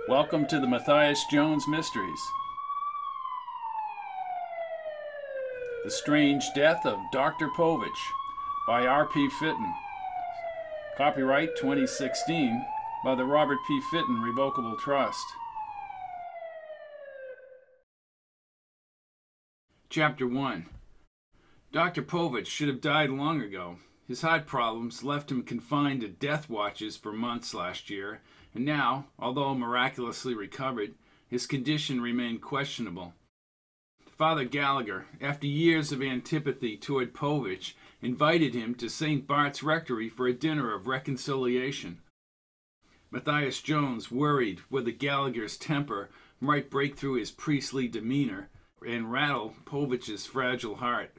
Welcome to the Matthias Jones Mysteries. The Strange Death of Dr. Povitch by R.P. Fitton. Copyright 2016 by the Robert P. Fitton Revocable Trust. Chapter 1. Dr. Povitch should have died long ago. His heart problems left him confined to death watches for months last year, and now, although miraculously recovered, his condition remained questionable. Father Gallagher, after years of antipathy toward Povitch, invited him to St. Bart's Rectory for a dinner of reconciliation. Matthias Jones worried whether Gallagher's temper might break through his priestly demeanor and rattle Povitch's fragile heart.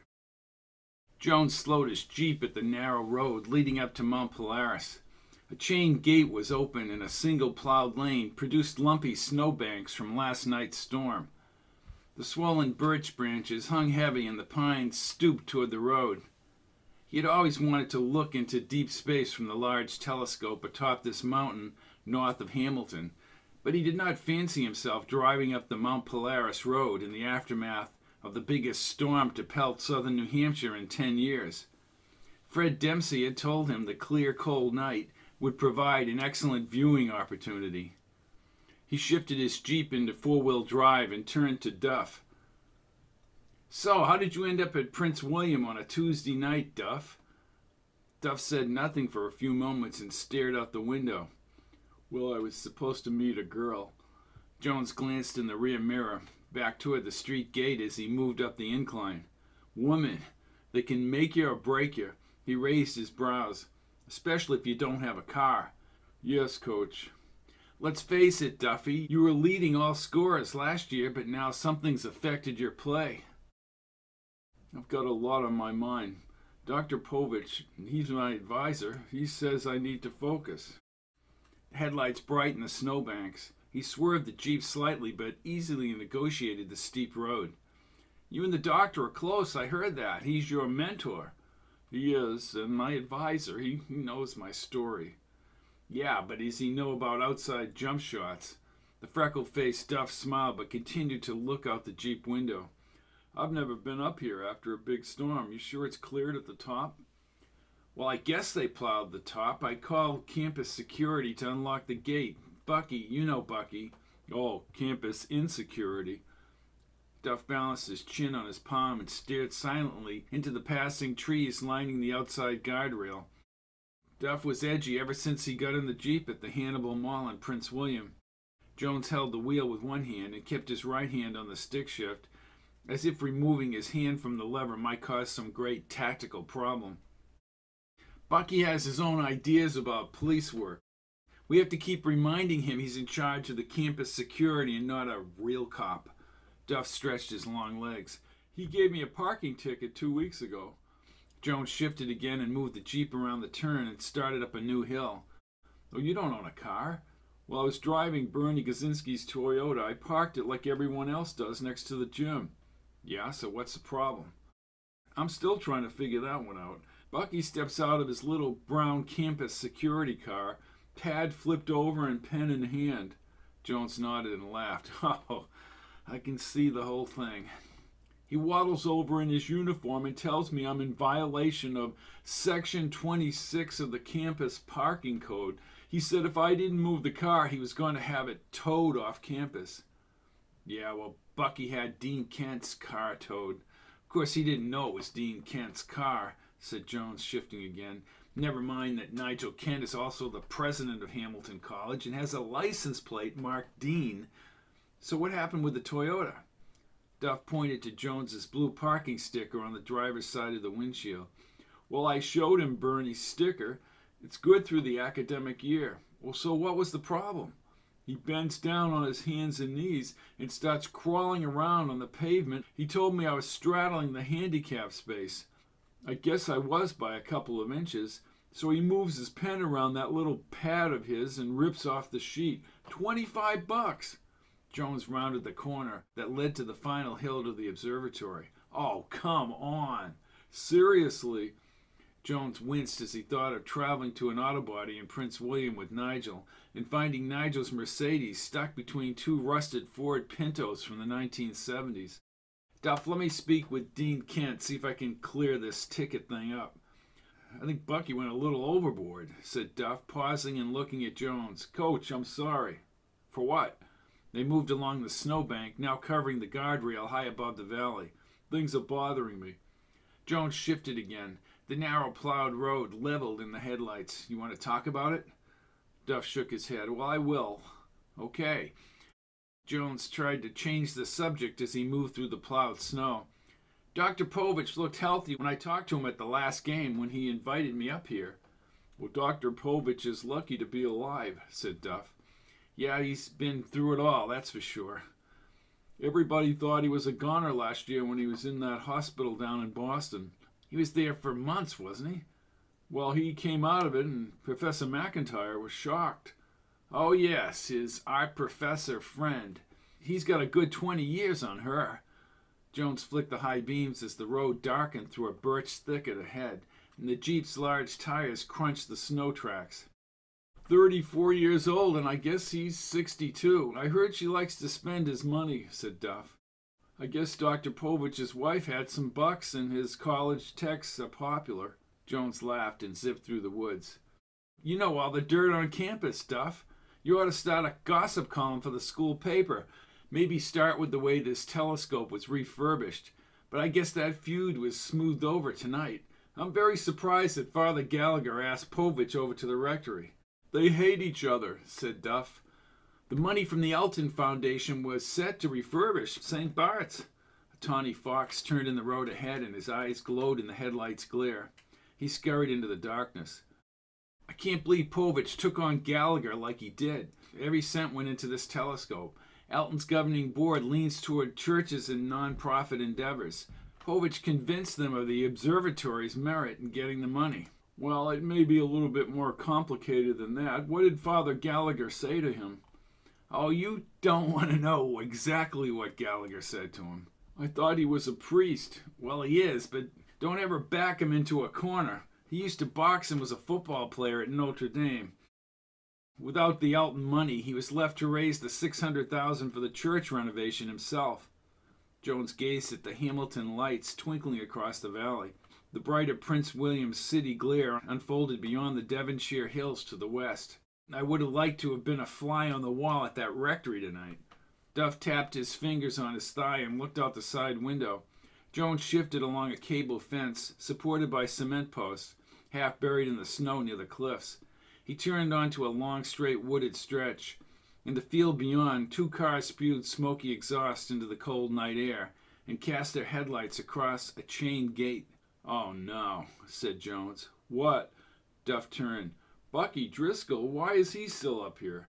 Jones slowed his jeep at the narrow road leading up to Mount Polaris. A chain gate was open and a single plowed lane produced lumpy snowbanks from last night's storm. The swollen birch branches hung heavy and the pines stooped toward the road. He had always wanted to look into deep space from the large telescope atop this mountain north of Hamilton, but he did not fancy himself driving up the Mount Polaris road in the aftermath of the biggest storm to pelt southern New Hampshire in 10 years. Fred Dempsey had told him the clear, cold night would provide an excellent viewing opportunity. He shifted his Jeep into four-wheel drive and turned to Duff. "So, how did you end up at Prince William on a Tuesday night, Duff?" Duff said nothing for a few moments and stared out the window. "Well, I was supposed to meet a girl." Jones glanced in the rear mirror, back toward the street gate as he moved up the incline. "Woman, they can make you or break you." He raised his brows. "Especially if you don't have a car." "Yes, Coach." "Let's face it, Duffy, you were leading all scorers last year, but now something's affected your play." "I've got a lot on my mind. Dr. Povitch, he's my advisor. He says I need to focus." The headlights brightened the snowbanks. He swerved the Jeep slightly, but easily negotiated the steep road. "You and the doctor are close, I heard that. He's your mentor." "He is, and my advisor. He knows my story." "Yeah, but does he know about outside jump shots?" The freckle-faced Duff smiled, but continued to look out the Jeep window. "I've never been up here after a big storm. You sure it's cleared at the top?" "Well, I guess they plowed the top. I called campus security to unlock the gate. Bucky, you know Bucky." "Oh, campus insecurity." Duff balanced his chin on his palm and stared silently into the passing trees lining the outside guardrail. Duff was edgy ever since he got in the Jeep at the Hannibal Mall in Prince William. Jones held the wheel with one hand and kept his right hand on the stick shift, as if removing his hand from the lever might cause some great tactical problem. "Bucky has his own ideas about police work. We have to keep reminding him he's in charge of the campus security and not a real cop." Duff stretched his long legs. "He gave me a parking ticket 2 weeks ago." Jones shifted again and moved the Jeep around the turn and started up a new hill. "Oh, you don't own a car?" "Well, I was driving Bernie Gazinski's Toyota. I parked it like everyone else does next to the gym." "Yeah, so what's the problem?" "I'm still trying to figure that one out." Bucky steps out of his little brown campus security car, pad flipped over and pen in hand. Jones nodded and laughed. "Oh, I can see the whole thing." "He waddles over in his uniform and tells me I'm in violation of Section 26 of the campus parking code. He said if I didn't move the car, he was going to have it towed off campus." "Yeah, well, Bucky had Dean Kent's car towed." "Of course, he didn't know it was Dean Kent's car," said Jones, shifting again. "Never mind that Nigel Kent is also the president of Hamilton College and has a license plate marked Dean. So what happened with the Toyota?" Duff pointed to Jones's blue parking sticker on the driver's side of the windshield. "Well, I showed him Bernie's sticker. It's good through the academic year." "Well, so what was the problem?" "He bends down on his hands and knees and starts crawling around on the pavement. He told me I was straddling the handicap space. I guess I was by a couple of inches. So he moves his pen around that little pad of his and rips off the sheet. $25. Jones rounded the corner that led to the final hill to the observatory. "Oh, come on. Seriously." Jones winced as he thought of traveling to an auto body in Prince William with Nigel and finding Nigel's Mercedes stuck between two rusted Ford Pintos from the 1970s. Duff, let me speak with Dean Kent, see if I can clear this ticket thing up. I think Bucky went a little overboard, said Duff, pausing and looking at Jones. Coach, I'm sorry. For what? They moved along the snowbank, now covering the guardrail high above the valley. Things are bothering me. Jones shifted again. The narrow plowed road leveled in the headlights. You want to talk about it? Duff shook his head. Well, I will. Okay. Jones tried to change the subject as he moved through the plowed snow. Dr. Povitch looked healthy when I talked to him at the last game when he invited me up here. Well, Dr. Povitch is lucky to be alive, said Duff. Yeah, he's been through it all, that's for sure. Everybody thought he was a goner last year when he was in that hospital down in Boston. He was there for months, wasn't he? Well, he came out of it, and Professor McIntire was shocked. Oh, yes, his art professor friend. He's got a good 20 years on her. Jones flicked the high beams as the road darkened through a birch thicket ahead, and the Jeep's large tires crunched the snow tracks. 34 years old, and I guess he's 62. I heard she likes to spend his money, said Duff. I guess Dr. Povitch's wife had some bucks, and his college texts are popular. Jones laughed and zipped through the woods. You know all the dirt on campus, Duff. You ought to start a gossip column for the school paper. Maybe start with the way this telescope was refurbished. But I guess that feud was smoothed over tonight. I'm very surprised that Father Gallagher asked Povitch over to the rectory. They hate each other, said Duff. The money from the Elton Foundation was set to refurbish St. Bart's. A tawny fox turned in the road ahead and his eyes glowed in the headlight's glare. He scurried into the darkness. I can't believe Povitch took on Gallagher like he did. Every cent went into this telescope. Elton's governing board leans toward churches and non-profit endeavors. Povitch convinced them of the observatory's merit in getting the money. Well, it may be a little bit more complicated than that. What did Father Gallagher say to him? Oh, you don't want to know exactly what Gallagher said to him. I thought he was a priest. Well, he is, but don't ever back him into a corner. He used to box and was a football player at Notre Dame. Without the Elton money, he was left to raise the $600,000 for the church renovation himself. Jones gazed at the Hamilton lights twinkling across the valley. The brighter Prince William city glare unfolded beyond the Devonshire hills to the west. I would have liked to have been a fly on the wall at that rectory tonight. Duff tapped his fingers on his thigh and looked out the side window. Jones shifted along a cable fence, supported by cement posts, half buried in the snow near the cliffs. He turned onto a long, straight wooded stretch. In the field beyond, two cars spewed smoky exhaust into the cold night air and cast their headlights across a chain gate. Oh, no, said Jones. What? Duff turned. Bucky Driscoll, why is he still up here?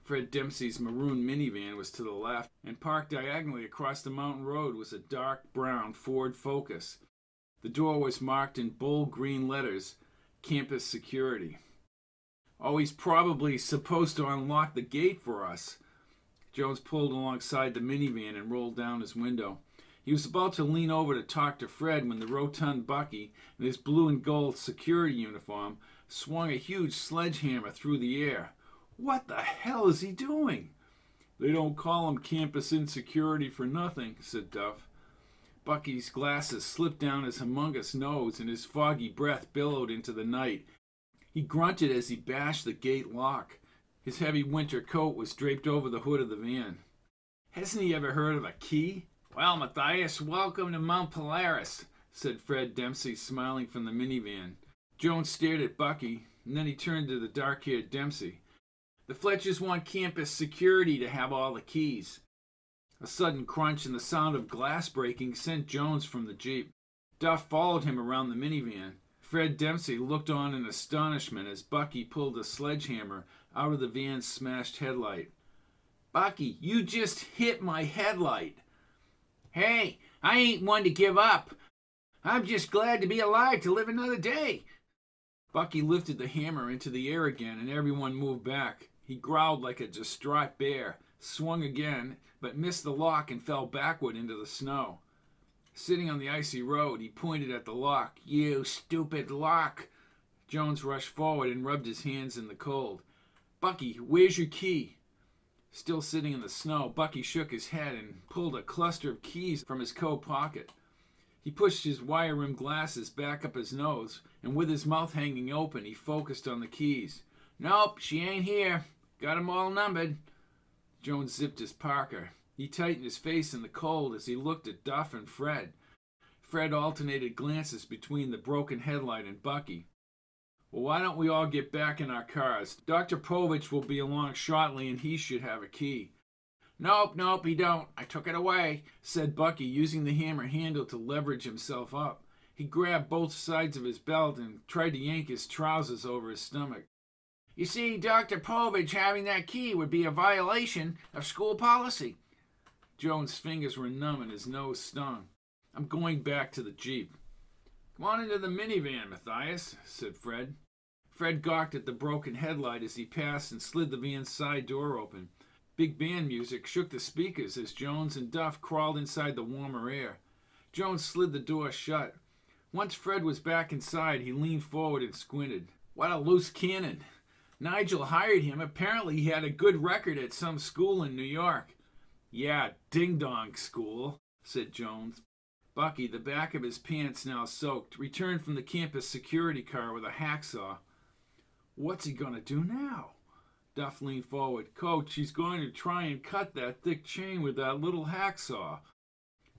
Fred Dempsey's maroon minivan was to the left, and parked diagonally across the mountain road was a dark brown Ford Focus. The door was marked in bold green letters, Campus Security. Oh, he's probably supposed to unlock the gate for us. Jones pulled alongside the minivan and rolled down his window. He was about to lean over to talk to Fred when the rotund Bucky, in his blue and gold security uniform, swung a huge sledgehammer through the air. What the hell is he doing? They don't call him campus insecurity for nothing, said Duff. Bucky's glasses slipped down his humongous nose and his foggy breath billowed into the night. He grunted as he bashed the gate lock. His heavy winter coat was draped over the hood of the van. Hasn't he ever heard of a key? Well, Matthias, welcome to Mount Polaris, said Fred Dempsey, smiling from the minivan. Jones stared at Bucky, and then he turned to the dark-haired Dempsey. The Fletchers want campus security to have all the keys. A sudden crunch and the sound of glass breaking sent Jones from the Jeep. Duff followed him around the minivan. Fred Dempsey looked on in astonishment as Bucky pulled a sledgehammer out of the van's smashed headlight. Bucky, you just hit my headlight. Hey, I ain't one to give up. I'm just glad to be alive to live another day. Bucky lifted the hammer into the air again, and everyone moved back. He growled like a distraught bear, swung again, but missed the lock and fell backward into the snow. Sitting on the icy road, he pointed at the lock. "You stupid lock!" Jones rushed forward and rubbed his hands in the cold. "Bucky, where's your key?" Still sitting in the snow, Bucky shook his head and pulled a cluster of keys from his coat pocket. He pushed his wire-rimmed glasses back up his nose, and with his mouth hanging open, he focused on the keys. "Nope, she ain't here. Got 'em all numbered." Jones zipped his parka. He tightened his face in the cold as he looked at Duff and Fred. Fred alternated glances between the broken headlight and Bucky. "Well, why don't we all get back in our cars? Dr. Povitch will be along shortly, and he should have a key." Nope, he don't. I took it away," said Bucky, using the hammer handle to leverage himself up. He grabbed both sides of his belt and tried to yank his trousers over his stomach. "You see, Dr. Povitch having that key would be a violation of school policy." Jones' fingers were numb and his nose stung. "I'm going back to the Jeep." "Come on into the minivan, Matthias," said Fred. Fred gawked at the broken headlight as he passed and slid the van's side door open. Big band music shook the speakers as Jones and Duff crawled inside the warmer air. Jones slid the door shut. Once Fred was back inside, he leaned forward and squinted. "What a loose cannon. Nigel hired him. Apparently he had a good record at some school in New York." "Yeah, ding-dong school," said Jones. Bucky, the back of his pants now soaked, returned from the campus security car with a hacksaw. "What's he going to do now?" Duff leaned forward. "Coach, he's going to try and cut that thick chain with that little hacksaw."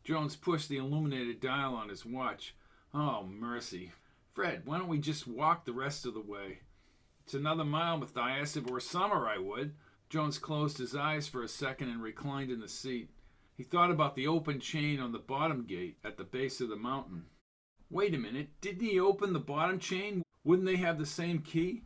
Jones pushed the illuminated dial on his watch. "Oh, mercy. Fred, why don't we just walk the rest of the way?" "It's another mile, Matthias. If it were summer, I would." Jones closed his eyes for a second and reclined in the seat. He thought about the open chain on the bottom gate at the base of the mountain. Wait a minute, didn't he open the bottom chain? Wouldn't they have the same key?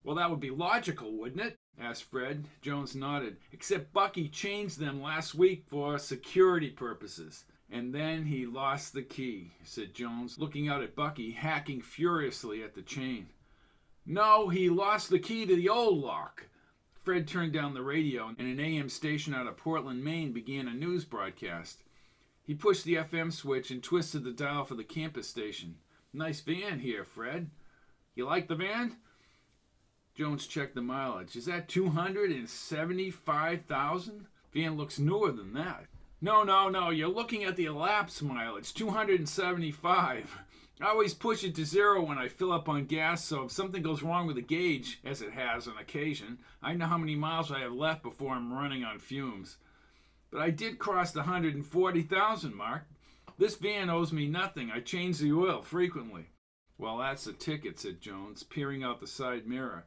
"Well, that would be logical, wouldn't it?" asked Fred. Jones nodded. "Except Bucky changed them last week for security purposes. And then he lost the key," said Jones, looking out at Bucky, hacking furiously at the chain. "No, he lost the key to the old lock." Fred turned down the radio, and an AM station out of Portland, Maine began a news broadcast. He pushed the FM switch and twisted the dial for the campus station. "Nice van here, Fred." "You like the van?" Jones checked the mileage. "Is that 275,000? Van looks newer than that." No, you're looking at the elapsed mileage, 275. I always push it to zero when I fill up on gas, so if something goes wrong with the gauge, as it has on occasion, I know how many miles I have left before I'm running on fumes. But I did cross the 140,000 mark. This van owes me nothing. I change the oil frequently." "Well, that's a ticket," said Jones, peering out the side mirror.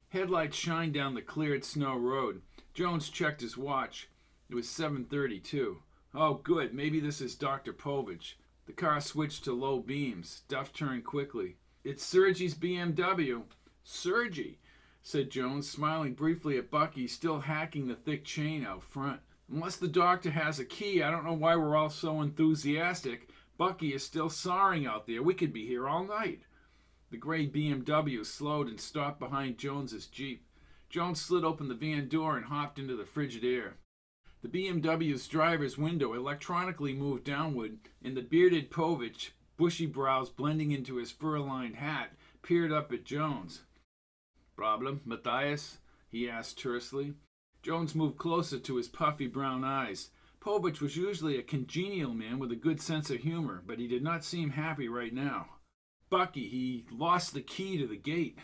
Headlights shined down the cleared snow road. Jones checked his watch. It was 7:32. "Oh, good. Maybe this is Dr. Povitch." The car switched to low beams. Duff turned quickly. "It's Sergi's BMW." "Sergi," said Jones, smiling briefly at Bucky, still hacking the thick chain out front. "Unless the doctor has a key, I don't know why we're all so enthusiastic. Bucky is still sawing out there. We could be here all night." The gray BMW slowed and stopped behind Jones's Jeep. Jones slid open the van door and hopped into the frigid air. The BMW's driver's window electronically moved downward, and the bearded Povitch, bushy brows blending into his fur-lined hat, peered up at Jones. "Problem, Matthias?" he asked tersely. Jones moved closer to his puffy brown eyes. Povitch was usually a congenial man with a good sense of humor, but he did not seem happy right now. "Bucky, he lost the key to the gate."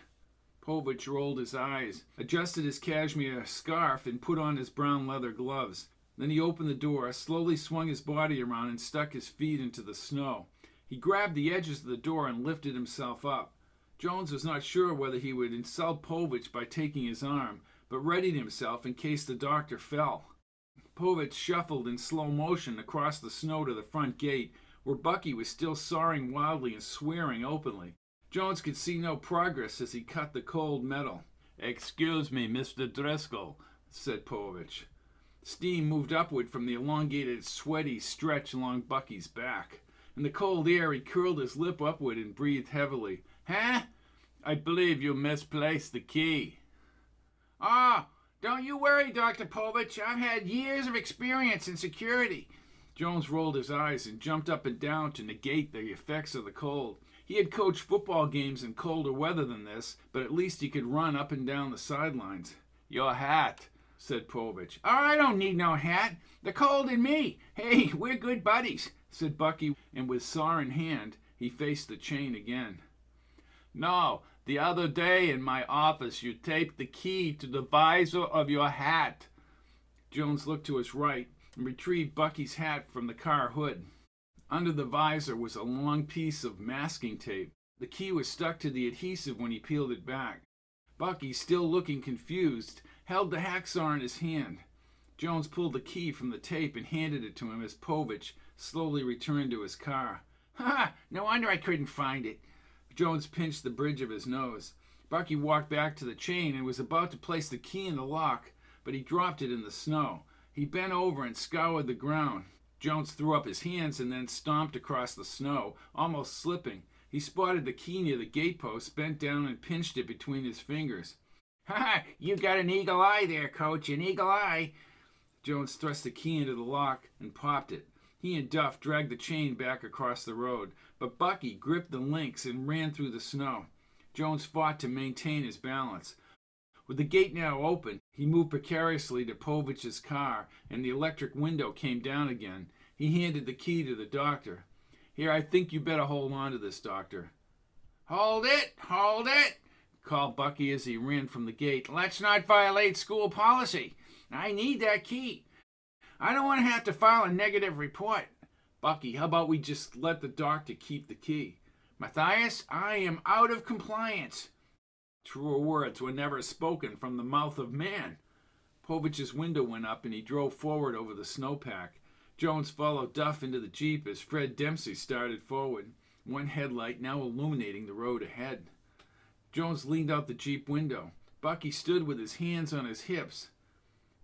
Povitch rolled his eyes, adjusted his cashmere scarf, and put on his brown leather gloves. Then he opened the door, slowly swung his body around, and stuck his feet into the snow. He grabbed the edges of the door and lifted himself up. Jones was not sure whether he would insult Povitch by taking his arm, but readied himself in case the doctor fell. Povitch shuffled in slow motion across the snow to the front gate, where Bucky was still sawing wildly and swearing openly. Jones could see no progress as he cut the cold metal. "Excuse me, Mr. Driscoll," said Povitch. Steam moved upward from the elongated, sweaty stretch along Bucky's back. In the cold air, he curled his lip upward and breathed heavily. "Huh? I believe you misplaced the key." "Ah, don't you worry, Dr. Povitch. I've had years of experience in security." Jones rolled his eyes and jumped up and down to negate the effects of the cold. He had coached football games in colder weather than this, but at least he could run up and down the sidelines. "Your hat," said Povitch. "Oh, I don't need no hat. The cold and me. Hey, we're good buddies," said Bucky, and with saw in hand, he faced the chain again. "No, the other day in my office you taped the key to the visor of your hat." Jones looked to his right and retrieved Bucky's hat from the car hood. Under the visor was a long piece of masking tape. The key was stuck to the adhesive when he peeled it back. Bucky, still looking confused, held the hacksaw in his hand. Jones pulled the key from the tape and handed it to him as Povitch slowly returned to his car. "Ha! No wonder I couldn't find it." Jones pinched the bridge of his nose. Bucky walked back to the chain and was about to place the key in the lock, but he dropped it in the snow. He bent over and scoured the ground. Jones threw up his hands and then stomped across the snow, almost slipping. He spotted the key near the gatepost, bent down and pinched it between his fingers. "Ha! You got an eagle eye there, Coach, an eagle eye." Jones thrust the key into the lock and popped it. He and Duff dragged the chain back across the road, but Bucky gripped the links and ran through the snow. Jones fought to maintain his balance. With the gate now open, he moved precariously to Povitch's car, and the electric window came down again. He handed the key to the doctor. "Here, I think you better hold on to this, Doctor." Hold it, called Bucky as he ran from the gate. "Let's not violate school policy. I need that key. I don't want to have to file a negative report." "Bucky, how about we just let the doctor keep the key?" "Matthias, I am out of compliance." Truer words were never spoken from the mouth of man. Povitch's window went up and he drove forward over the snowpack. Jones followed Duff into the Jeep as Fred Dempsey started forward, one headlight now illuminating the road ahead. Jones leaned out the Jeep window. Bucky stood with his hands on his hips.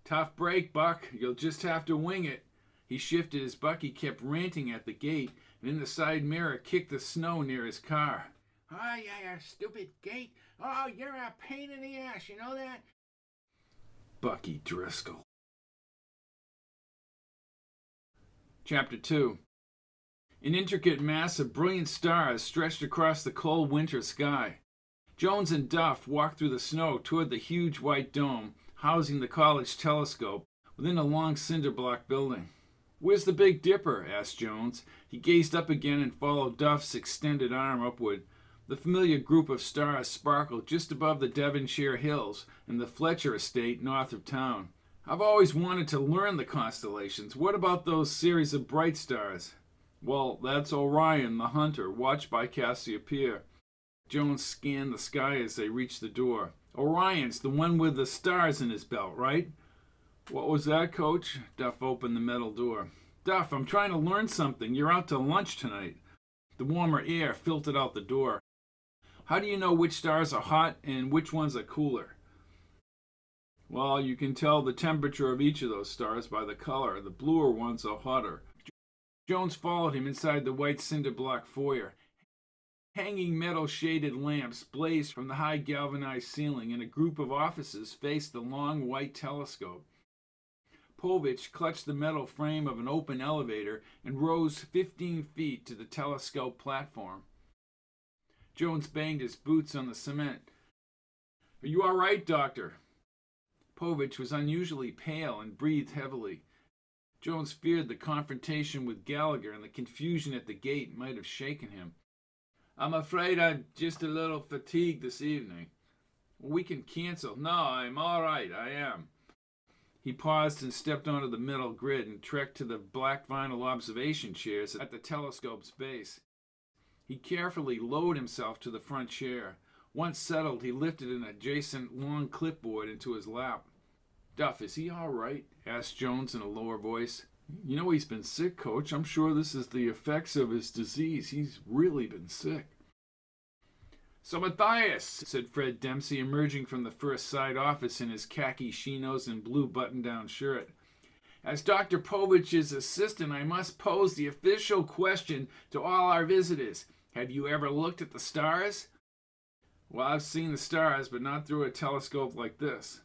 "Tough break, Buck. You'll just have to wing it." He shifted as Bucky kept ranting at the gate, and in the side mirror kicked the snow near his car. "Oh, yeah, stupid gate. Oh, you're a pain in the ass, you know that?" Bucky Driscoll. Chapter 2. An intricate mass of brilliant stars stretched across the cold winter sky. Jones and Duff walked through the snow toward the huge white dome housing the college telescope within a long cinder block building. "Where's the Big Dipper?" asked Jones. He gazed up again and followed Duff's extended arm upward. The familiar group of stars sparkled just above the Devonshire Hills and the Fletcher estate north of town. "I've always wanted to learn the constellations. What about those series of bright stars?" "Well, that's Orion, the hunter, watched by Cassiopeia." Jones scanned the sky as they reached the door. "Orion's the one with the stars in his belt, right?" "What was that, Coach?" Duff opened the metal door. "Duff, I'm trying to learn something. You're out to lunch tonight." The warmer air filtered out the door. "How do you know which stars are hot and which ones are cooler?" "Well, you can tell the temperature of each of those stars by the color. The bluer ones are hotter." Jones followed him inside the white cinder block foyer. Hanging metal-shaded lamps blazed from the high galvanized ceiling, and a group of offices faced the long white telescope. Povitch clutched the metal frame of an open elevator and rose 15 feet to the telescope platform. Jones banged his boots on the cement. "Are you all right, Doctor?" Povitch was unusually pale and breathed heavily. Jones feared the confrontation with Gallagher and the confusion at the gate might have shaken him. "I'm afraid I'm just a little fatigued this evening." "We can cancel." "No, I'm all right. I am." He paused and stepped onto the metal grid and trekked to the black vinyl observation chairs at the telescope's base. He carefully lowered himself to the front chair. Once settled, he lifted an adjacent long clipboard into his lap. "Duff, is he all right?" asked Jones in a lower voice. "You know he's been sick, Coach. I'm sure this is the effects of his disease. He's really been sick." "So, Matthias," said Fred Dempsey, emerging from the first side office in his khaki chinos and blue button-down shirt. "As Dr. Povitch's assistant, I must pose the official question to all our visitors. Have you ever looked at the stars?" "Well, I've seen the stars, but not through a telescope like this."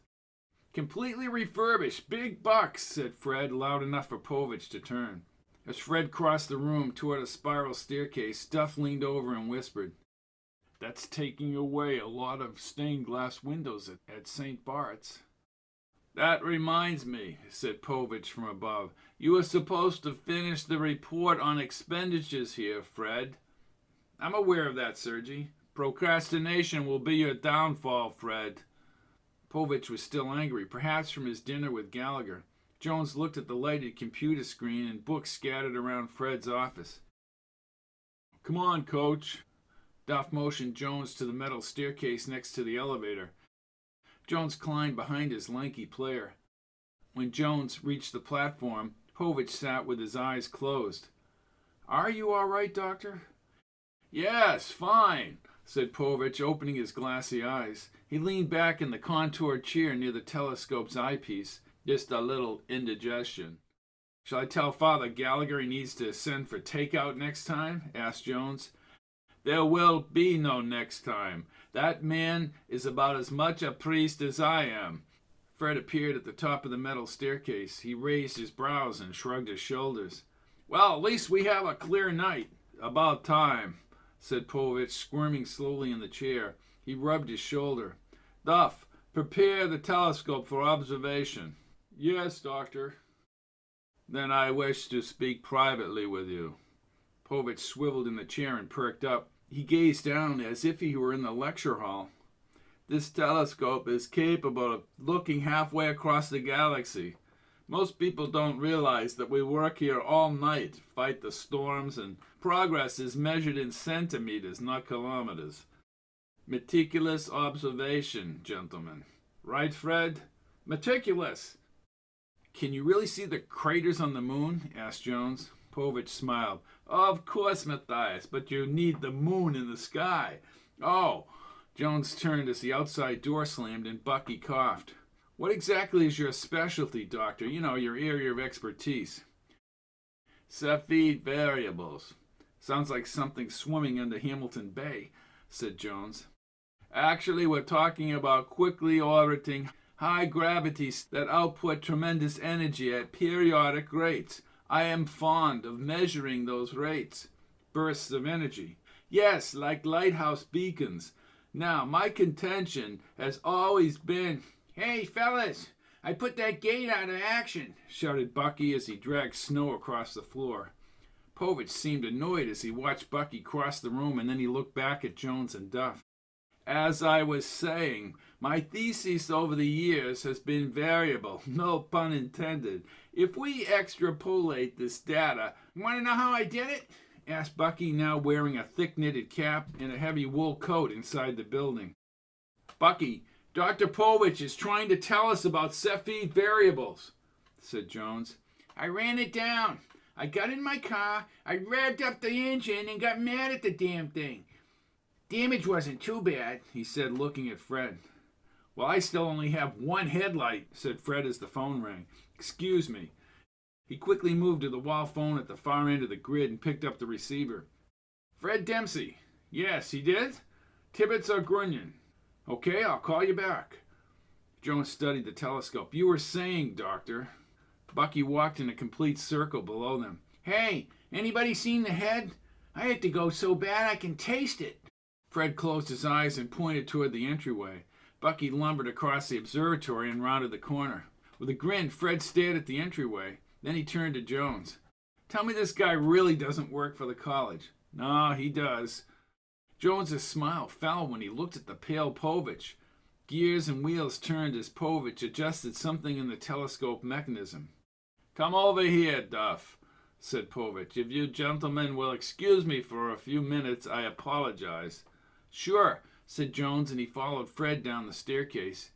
"Completely refurbished. Big bucks," said Fred, loud enough for Povitch to turn. As Fred crossed the room toward a spiral staircase, Duff leaned over and whispered, "That's taking away a lot of stained glass windows at St. Bart's." "That reminds me," said Povitch from above. "You were supposed to finish the report on expenditures here, Fred." "I'm aware of that, Sergi. Procrastination will be your downfall, Fred." Povitch was still angry, perhaps from his dinner with Gallagher. Jones looked at the lighted computer screen and books scattered around Fred's office. "Come on, Coach." Duff motioned Jones to the metal staircase next to the elevator. Jones climbed behind his lanky player. When Jones reached the platform, Povitch sat with his eyes closed. "Are you all right, Doctor?" "Yes, fine," said Povitch, opening his glassy eyes. He leaned back in the contoured chair near the telescope's eyepiece. "Just a little indigestion." "Shall I tell Father Gallagher he needs to send for takeout next time?" asked Jones. "There will be no next time. That man is about as much a priest as I am." Fred appeared at the top of the metal staircase. He raised his brows and shrugged his shoulders. "Well, at least we have a clear night." "About time," said Povitch, squirming slowly in the chair. He rubbed his shoulder. "Duff, prepare the telescope for observation." "Yes, Doctor." "Then I wish to speak privately with you." Povitch swiveled in the chair and perked up. He gazed down as if he were in the lecture hall. "This telescope is capable of looking halfway across the galaxy. Most people don't realize that we work here all night, fight the storms, and progress is measured in centimeters, not kilometers. Meticulous observation, gentlemen. Right, Fred?" "Meticulous." "Can you really see the craters on the moon?" asked Jones. Povitch smiled. "Of course, Matthias, but you need the moon in the sky." "Oh." Jones turned as the outside door slammed and Bucky coughed. "What exactly is your specialty, Doctor? You know, your area of expertise." "Cepheid variables." "Sounds like something swimming under Hamilton Bay," said Jones. "Actually, we're talking about quickly orbiting high gravities that output tremendous energy at periodic rates. I am fond of measuring those rates." "Bursts of energy." "Yes, like lighthouse beacons. Now, my contention has always been—" "Hey, fellas, I put that gate out of action," shouted Bucky as he dragged snow across the floor. Povitch seemed annoyed as he watched Bucky cross the room, and then he looked back at Jones and Duff. "As I was saying, my thesis over the years has been variable, no pun intended. If we extrapolate this data—" "Want to know how I did it?" asked Bucky, now wearing a thick knitted cap and a heavy wool coat inside the building. "Bucky, Dr. Povitch is trying to tell us about Cepheid variables," said Jones. "I ran it down. I got in my car, I revved up the engine, and got mad at the damn thing. Damage wasn't too bad," he said, looking at Fred. "Well, I still only have one headlight," said Fred as the phone rang. "Excuse me." He quickly moved to the wall phone at the far end of the grid and picked up the receiver. "Fred Dempsey." "Yes, he did? Tibbetts or Grunion?" "Okay, I'll call you back." Jones studied the telescope. "You were saying, Doctor—" Bucky walked in a complete circle below them. "Hey, anybody seen the head? I had to go so bad I can taste it." Fred closed his eyes and pointed toward the entryway. Bucky lumbered across the observatory and rounded the corner. With a grin, Fred stared at the entryway. Then he turned to Jones. "Tell me this guy really doesn't work for the college." "No, he does." Jones's smile fell when he looked at the pale Povitch. Gears and wheels turned as Povitch adjusted something in the telescope mechanism. "Come over here, Duff," said Povitch. "If you gentlemen will excuse me for a few minutes, I apologize." "Sure," said Jones, and he followed Fred down the staircase.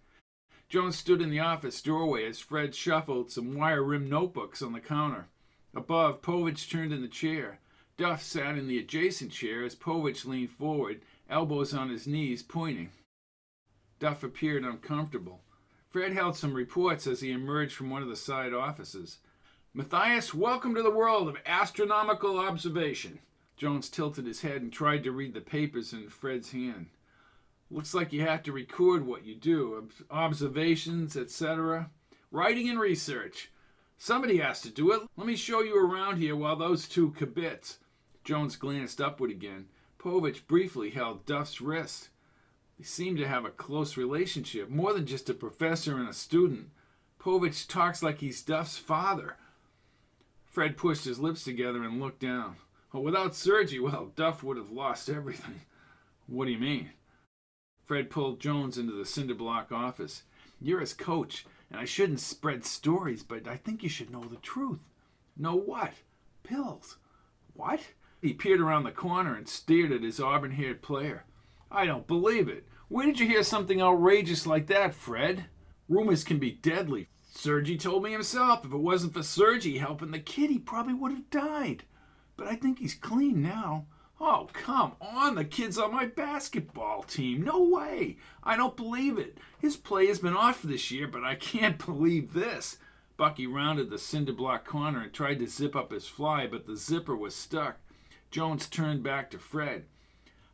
Jones stood in the office doorway as Fred shuffled some wire-rimmed notebooks on the counter. Above, Povitch turned in the chair. Duff sat in the adjacent chair as Povitch leaned forward, elbows on his knees, pointing. Duff appeared uncomfortable. Fred held some reports as he emerged from one of the side offices. "Matthias, welcome to the world of astronomical observation." Jones tilted his head and tried to read the papers in Fred's hand. "Looks like you have to record what you do, observations, etc." "Writing and research." Somebody has to do it. Let me show you around here while those two kibitz. Jones glanced upward again. Povitch briefly held Duff's wrist. They seemed to have a close relationship, more than just a professor and a student. Povitch talks like he's Duff's father. Fred pushed his lips together and looked down. Oh, without Sergi, well, Duff would have lost everything. What do you mean? Fred pulled Jones into the cinder block office. You're his coach, and I shouldn't spread stories, but I think you should know the truth. Know what? Pills. What? He peered around the corner and stared at his auburn-haired player. I don't believe it. Where did you hear something outrageous like that, Fred? Rumors can be deadly. Sergi told me himself. If it wasn't for Sergi helping the kid, he probably would have died. But I think he's clean now. Oh, come on. The kid's on my basketball team. No way. I don't believe it. His play has been off this year, but I can't believe this. Bucky rounded the cinder block corner and tried to zip up his fly, but the zipper was stuck. Jones turned back to Fred.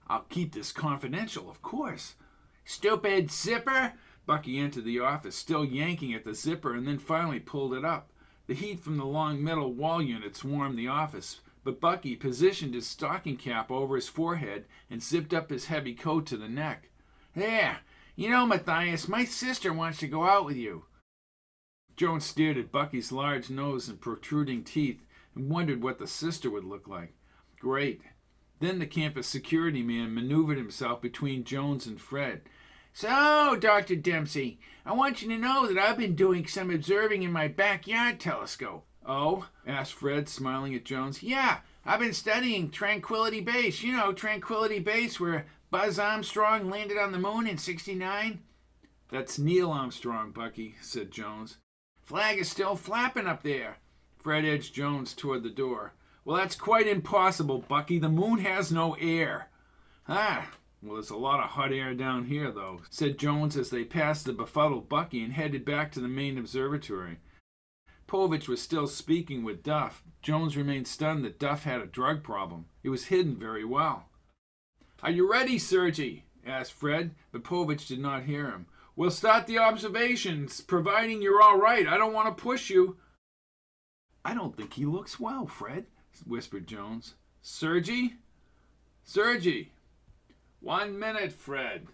I'll keep this confidential, of course. Stupid zipper! Bucky entered the office, still yanking at the zipper, and then finally pulled it up. The heat from the long metal wall units warmed the office, but Bucky positioned his stocking cap over his forehead and zipped up his heavy coat to the neck. There! You know, Matthias, my sister wants to go out with you. Jones stared at Bucky's large nose and protruding teeth and wondered what the sister would look like. Great. Then the campus security man maneuvered himself between Jones and Fred. So, Dr. Dempsey, I want you to know that I've been doing some observing in my backyard telescope. Oh? Asked Fred, smiling at Jones. Yeah, I've been studying Tranquility Base. You know, Tranquility Base, where Buzz Armstrong landed on the moon in '69? That's Neil Armstrong, Bucky, said Jones. Flag is still flapping up there. Fred edged Jones toward the door. Well, that's quite impossible, Bucky. The moon has no air. Ah, well, there's a lot of hot air down here, though, said Jones as they passed the befuddled Bucky and headed back to the main observatory. Povitch was still speaking with Duff. Jones remained stunned that Duff had a drug problem. It was hidden very well. Are you ready, Sergi? Asked Fred, but Povitch did not hear him. We'll start the observations, providing you're all right. I don't want to push you. I don't think he looks well, Fred, whispered Jones. Sergi? Sergi! 1 minute, Fred.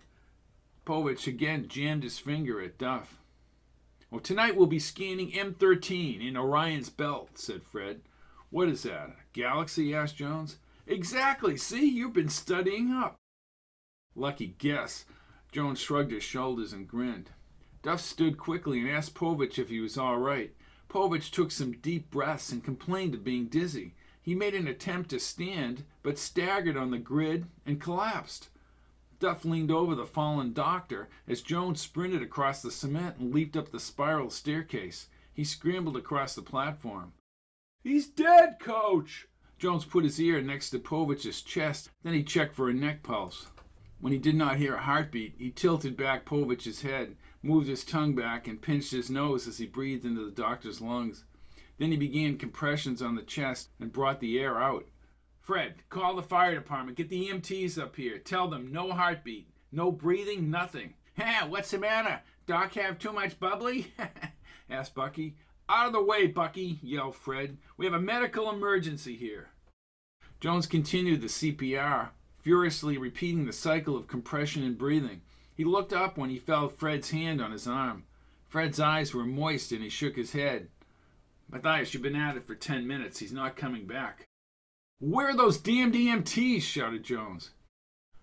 Povitch again jammed his finger at Duff. Well, tonight we'll be scanning M13 in Orion's belt, said Fred. What is that, a galaxy? Asked Jones. Exactly. See, you've been studying up. Lucky guess. Jones shrugged his shoulders and grinned. Duff stood quickly and asked Povitch if he was all right. Povitch took some deep breaths and complained of being dizzy. He made an attempt to stand, but staggered on the grid and collapsed. Duff leaned over the fallen doctor as Jones sprinted across the cement and leaped up the spiral staircase. He scrambled across the platform. He's dead, Coach! Jones put his ear next to Povitch's chest, then he checked for a neck pulse. When he did not hear a heartbeat, he tilted back Povitch's head, moved his tongue back, and pinched his nose as he breathed into the doctor's lungs. Then he began compressions on the chest and brought the air out. Fred, call the fire department. Get the EMTs up here. Tell them no heartbeat, no breathing, nothing. Hey, what's the matter? Doc have too much bubbly? Asked Bucky. Out of the way, Bucky, yelled Fred. We have a medical emergency here. Jones continued the CPR, furiously repeating the cycle of compression and breathing. He looked up when he felt Fred's hand on his arm. Fred's eyes were moist and he shook his head. Matthias, you've been at it for 10 minutes. He's not coming back. Where are those damned EMTs? Shouted Jones.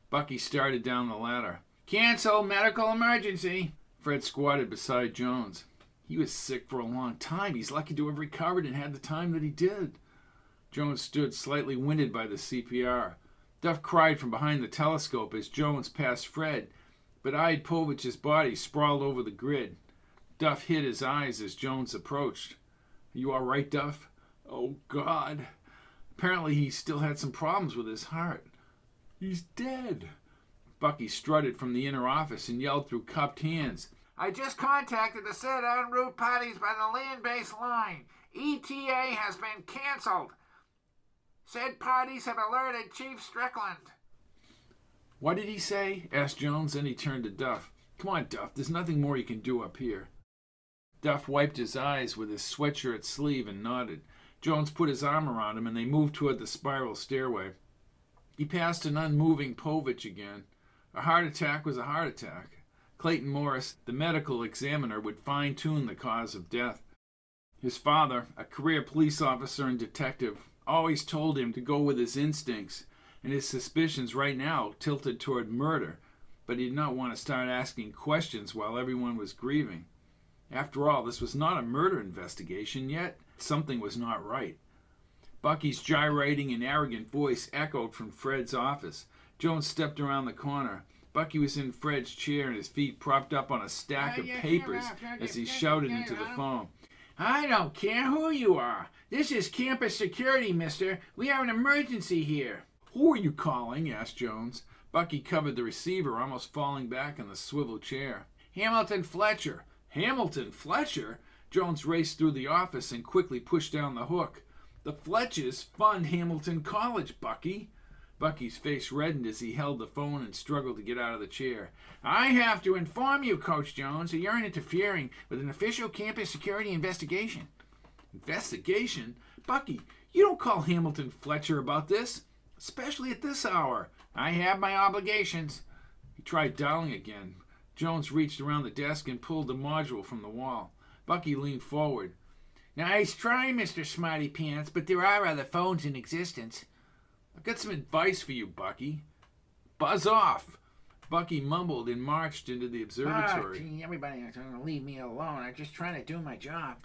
Bucky started down the ladder. Cancel medical emergency. Fred squatted beside Jones. He was sick for a long time. He's lucky to have recovered and had the time that he did. Jones stood slightly winded by the CPR. Duff cried from behind the telescope as Jones passed Fred, but eyed Povitch's body sprawled over the grid. Duff hid his eyes as Jones approached. Are you all right, Duff? Oh, God. Apparently he still had some problems with his heart. He's dead. Bucky strutted from the inner office and yelled through cupped hands. I just contacted the said en route parties by the land-based line. ETA has been canceled. Said parties have alerted Chief Strickland. What did he say? Asked Jones, then he turned to Duff. Come on, Duff, there's nothing more you can do up here. Duff wiped his eyes with his sweatshirt sleeve and nodded. Jones put his arm around him, and they moved toward the spiral stairway. He passed an unmoving Povitch again. A heart attack was a heart attack. Clayton Morris, the medical examiner, would fine-tune the cause of death. His father, a career police officer and detective, always told him to go with his instincts, and his suspicions right now tilted toward murder, but he did not want to start asking questions while everyone was grieving. After all, this was not a murder investigation, yet something was not right. Bucky's gyrating and arrogant voice echoed from Fred's office. Jones stepped around the corner. Bucky was in Fred's chair and his feet propped up on a stack of papers as he shouted into the phone. I don't care who you are. This is campus security, mister. We have an emergency here. Who are you calling? Asked Jones. Bucky covered the receiver, almost falling back in the swivel chair. Hamilton Fletcher. Hamilton Fletcher? Jones raced through the office and quickly pushed down the hook. The Fletchers fund Hamilton College, Bucky. Bucky's face reddened as he held the phone and struggled to get out of the chair. I have to inform you, Coach Jones, that you're interfering with an official campus security investigation. Investigation? Bucky, you don't call Hamilton Fletcher about this, especially at this hour. I have my obligations. He tried dialing again. Jones reached around the desk and pulled the module from the wall. Bucky leaned forward. Nice try, Mr. Smarty Pants, but there are other phones in existence. I've got some advice for you, Bucky. Buzz off. Bucky mumbled and marched into the observatory. Everybody's going to leave me alone. I'm just trying to do my job.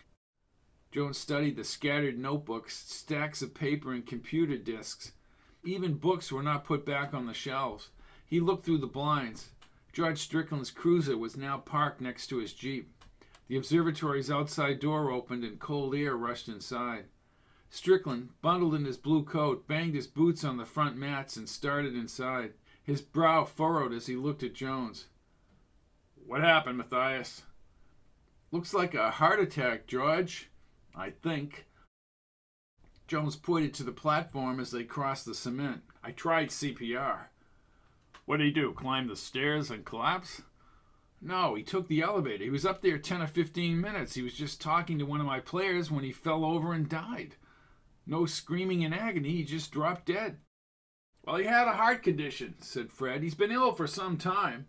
Jones studied the scattered notebooks, stacks of paper, and computer disks. Even books were not put back on the shelves. He looked through the blinds. George Strickland's cruiser was now parked next to his Jeep. The observatory's outside door opened and cold air rushed inside. Strickland, bundled in his blue coat, banged his boots on the front mats and started inside. His brow furrowed as he looked at Jones. What happened, Matthias? Looks like a heart attack, George. I think. Jones pointed to the platform as they crossed the cement. I tried CPR. What did he do, climb the stairs and collapse? No, he took the elevator. He was up there 10 or 15 minutes. He was just talking to one of my players when he fell over and died. No screaming in agony, he just dropped dead. Well, he had a heart condition, said Fred. He's been ill for some time.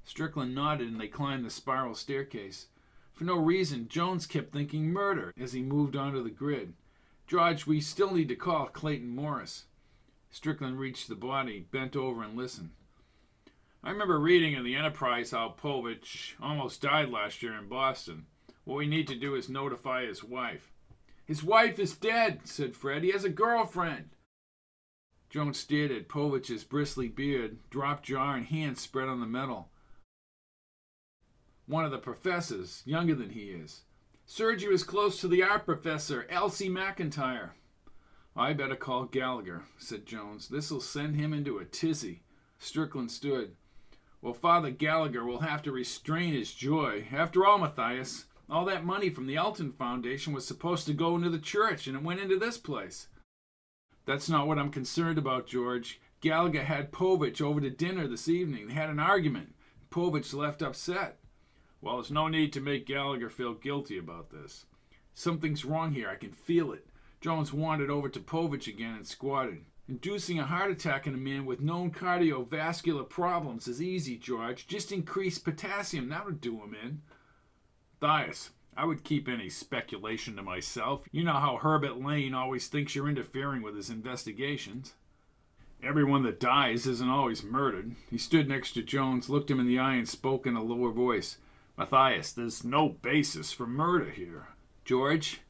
Strickland nodded and they climbed the spiral staircase. For no reason, Jones kept thinking murder as he moved onto the grid. George, we still need to call Clayton Morris. Strickland reached the body, bent over and listened. I remember reading in the Enterprise how Povitch almost died last year in Boston. What we need to do is notify his wife. His wife is dead, said Fred. He has a girlfriend. Jones stared at Povitch's bristly beard, dropped jaw and hands spread on the metal. One of the professors, younger than he is. Sergi was close to the art professor, Elsie McIntire. I better call Gallagher, said Jones. This'll send him into a tizzy. Strickland stood. Well, Father Gallagher will have to restrain his joy. After all, Matthias, all that money from the Elton Foundation was supposed to go into the church, and it went into this place. That's not what I'm concerned about, George. Gallagher had Povitch over to dinner this evening. They had an argument. Povitch left upset. Well, there's no need to make Gallagher feel guilty about this. Something's wrong here. I can feel it. Jones wandered over to Povitch again and squatted. Inducing a heart attack in a man with known cardiovascular problems is easy, George. Just increase potassium. That'll do him in. Matthias, I would keep any speculation to myself. You know how Herbert Lane always thinks you're interfering with his investigations. Everyone that dies isn't always murdered. He stood next to Jones, looked him in the eye, and spoke in a lower voice. Matthias, there's no basis for murder here. George,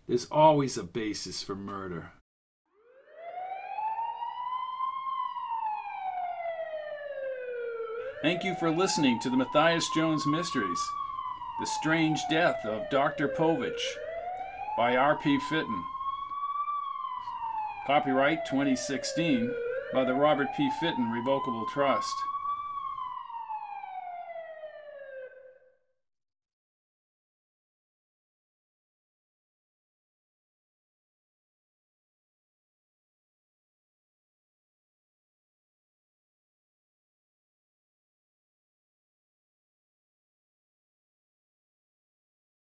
there's always a basis for murder. Thank you for listening to the Matthias Jones Mysteries. The Strange Death of Dr. Povitch by R.P. Fitton. Copyright 2016 by the Robert P. Fitton Revocable Trust.